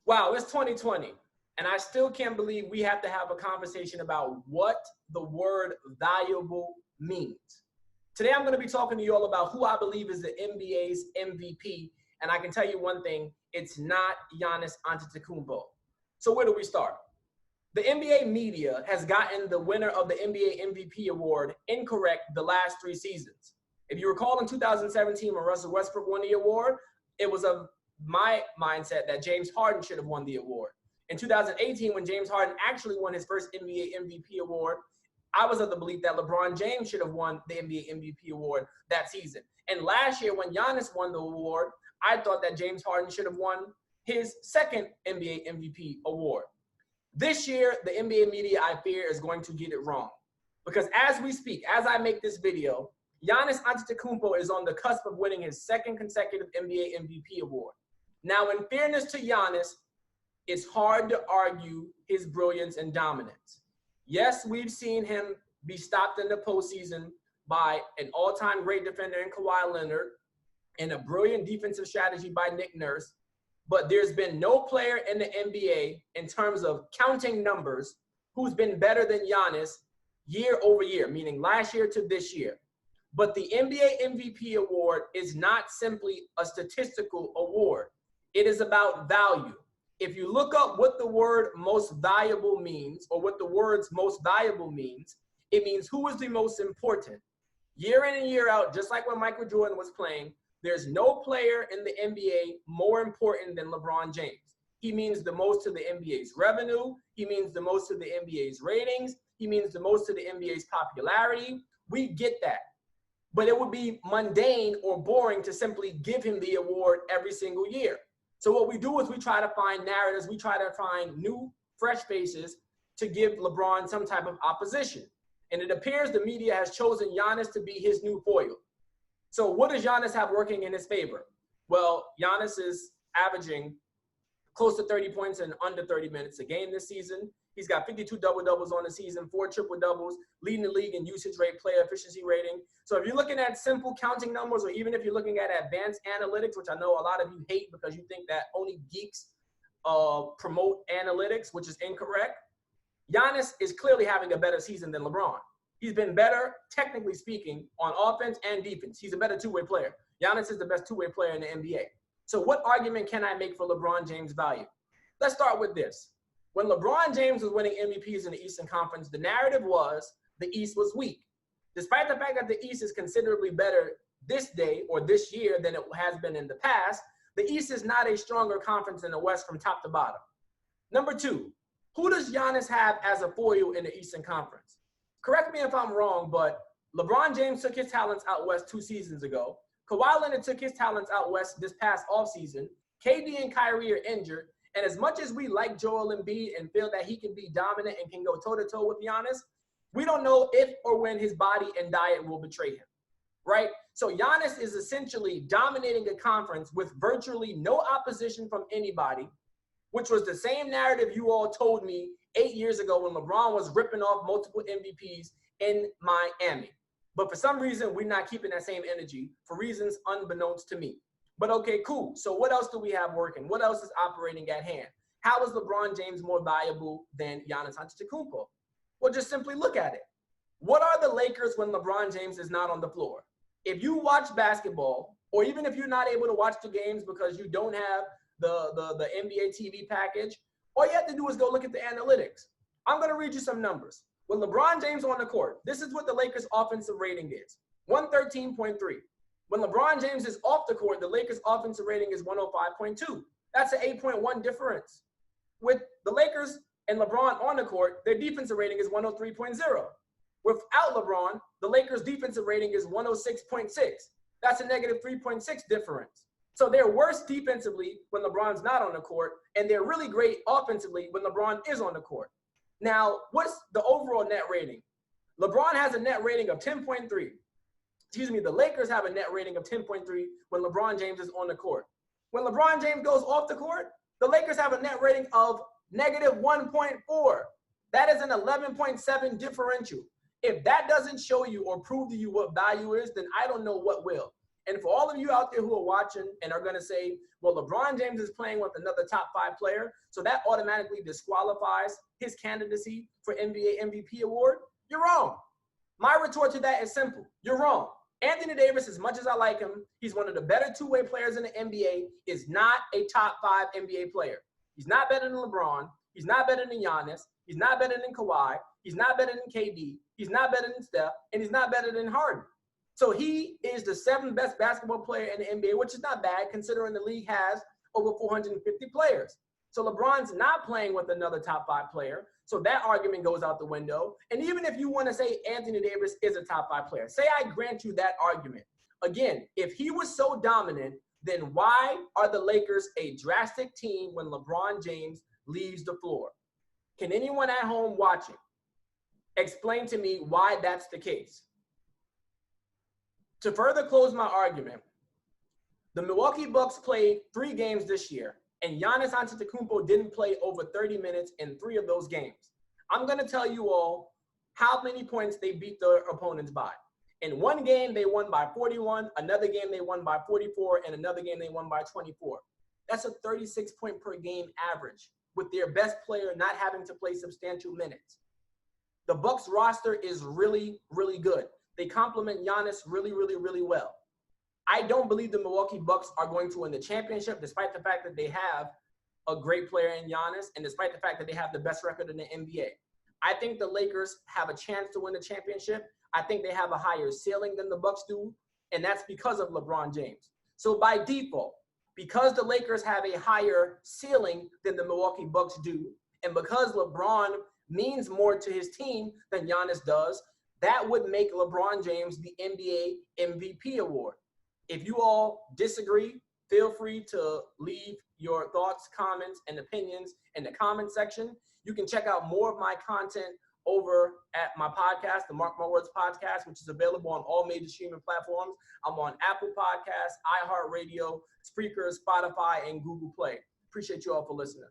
Wow, it's 2020, and I still can't believe we have to have a conversation about what the word valuable means. Today, I'm going to be talking to you all about who I believe is the NBA's MVP, and I can tell you one thing, it's not Giannis Antetokounmpo. So where do we start? The NBA media has gotten the winner of the NBA MVP award incorrect the last 3 seasons. If you recall in 2017 when Russell Westbrook won the award, it was of my mindset that James Harden should have won the award. In 2018, when James Harden actually won his first NBA MVP award, I was of the belief that LeBron James should have won the NBA MVP award that season. And last year, when Giannis won the award, I thought that James Harden should have won his second NBA MVP award. This year, the NBA media, I fear, is going to get it wrong. Because as we speak, as I make this video, Giannis Antetokounmpo is on the cusp of winning his second consecutive NBA MVP award. Now, in fairness to Giannis, it's hard to argue his brilliance and dominance. Yes, we've seen him be stopped in the postseason by an all-time great defender in Kawhi Leonard and a brilliant defensive strategy by Nick Nurse. But there's been no player in the NBA in terms of counting numbers who's been better than Giannis year over year, meaning last year to this year. But the NBA MVP award is not simply a statistical award. It is about value. If you look up what the word most valuable means, or what the words most valuable means, it means who is the most important. Year in and year out, just like when Michael Jordan was playing, there's no player in the NBA more important than LeBron James. He means the most to the NBA's revenue. He means the most to the NBA's ratings. He means the most to the NBA's popularity. We get that. But it would be mundane or boring to simply give him the award every single year. So what we do is we try to find narratives. We try to find new, fresh faces to give LeBron some type of opposition. And it appears the media has chosen Giannis to be his new foil. So what does Giannis have working in his favor? Well, Giannis is averaging close to 30 points in under 30 minutes a game this season. He's got 52 double-doubles on the season, 4 triple-doubles, leading the league in usage rate, player efficiency rating. So if you're looking at simple counting numbers, or even if you're looking at advanced analytics, which I know a lot of you hate because you think that only geeks promote analytics, which is incorrect, Giannis is clearly having a better season than LeBron. He's been better, technically speaking, on offense and defense. He's a better two-way player. Giannis is the best two-way player in the NBA. So what argument can I make for LeBron James' value? Let's start with this. When LeBron James was winning MVPs in the Eastern Conference, the narrative was the East was weak. Despite the fact that the East is considerably better this day or this year than it has been in the past, the East is not a stronger conference than the West from top to bottom. Number 2, who does Giannis have as a foil in the Eastern Conference? Correct me if I'm wrong, but LeBron James took his talents out West 2 seasons ago. Kawhi Leonard took his talents out West this past offseason. KD and Kyrie are injured. And as much as we like Joel Embiid and feel that he can be dominant and can go toe-to-toe with Giannis, we don't know if or when his body and diet will betray him, right? So Giannis is essentially dominating a conference with virtually no opposition from anybody, which was the same narrative you all told me 8 years ago when LeBron was ripping off multiple MVPs in Miami. But for some reason, we're not keeping that same energy for reasons unbeknownst to me. But okay, cool. So what else do we have working? What else is operating at hand? How is LeBron James more valuable than Giannis Antetokounmpo? Well, just simply look at it. What are the Lakers when LeBron James is not on the floor? If you watch basketball, or even if you're not able to watch the games because you don't have the NBA TV package, all you have to do is go look at the analytics. I'm going to read you some numbers. When LeBron James on the court, this is what the Lakers' offensive rating is, 113.3. When LeBron James is off the court, the Lakers' offensive rating is 105.2. That's an 8.1 difference. With the Lakers and LeBron on the court, their defensive rating is 103.0. Without LeBron, the Lakers' defensive rating is 106.6. That's a negative 3.6 difference. So they're worse defensively when LeBron's not on the court, and they're really great offensively when LeBron is on the court. Now, what's the overall net rating? LeBron has a net rating of 10.3. The Lakers have a net rating of 10.3 when LeBron James is on the court. When LeBron James goes off the court, the Lakers have a net rating of negative 1.4. That is an 11.7 differential. If that doesn't show you or prove to you what value is, then I don't know what will. And for all of you out there who are watching and are going to say, well, LeBron James is playing with another top 5 player, so that automatically disqualifies his candidacy for NBA MVP award, you're wrong. My retort to that is simple. You're wrong. Anthony Davis, as much as I like him, he's one of the better two-way players in the NBA, is not a top 5 NBA player. He's not better than LeBron. He's not better than Giannis. He's not better than Kawhi. He's not better than KD. He's not better than Steph. And he's not better than Harden. So he is the 7th best basketball player in the NBA, which is not bad considering the league has over 450 players. So LeBron's not playing with another top 5 player. So that argument goes out the window. And even if you want to say Anthony Davis is a top 5 player, say I grant you that argument. Again, if he was so dominant, then why are the Lakers a drastic team when LeBron James leaves the floor? Can anyone at home watching explain to me why that's the case? To further close my argument, the Milwaukee Bucks played 3 games this year, and Giannis Antetokounmpo didn't play over 30 minutes in 3 of those games. I'm going to tell you all how many points they beat their opponents by. In one game, they won by 41. Another game, they won by 44. And another game, they won by 24. That's a 36 point per game average with their best player not having to play substantial minutes. The Bucks roster is really, really good. They complement Giannis really, really, really well. I don't believe the Milwaukee Bucks are going to win the championship, despite the fact that they have a great player in Giannis and despite the fact that they have the best record in the NBA. I think the Lakers have a chance to win the championship. I think they have a higher ceiling than the Bucks do, and that's because of LeBron James. So by default, because the Lakers have a higher ceiling than the Milwaukee Bucks do, and because LeBron means more to his team than Giannis does, that would make LeBron James the NBA MVP award. If you all disagree, feel free to leave your thoughts, comments, and opinions in the comment section. You can check out more of my content over at my podcast, the Mark My Words podcast, which is available on all major streaming platforms. I'm on Apple Podcasts, iHeartRadio, Spreaker, Spotify, and Google Play. Appreciate you all for listening.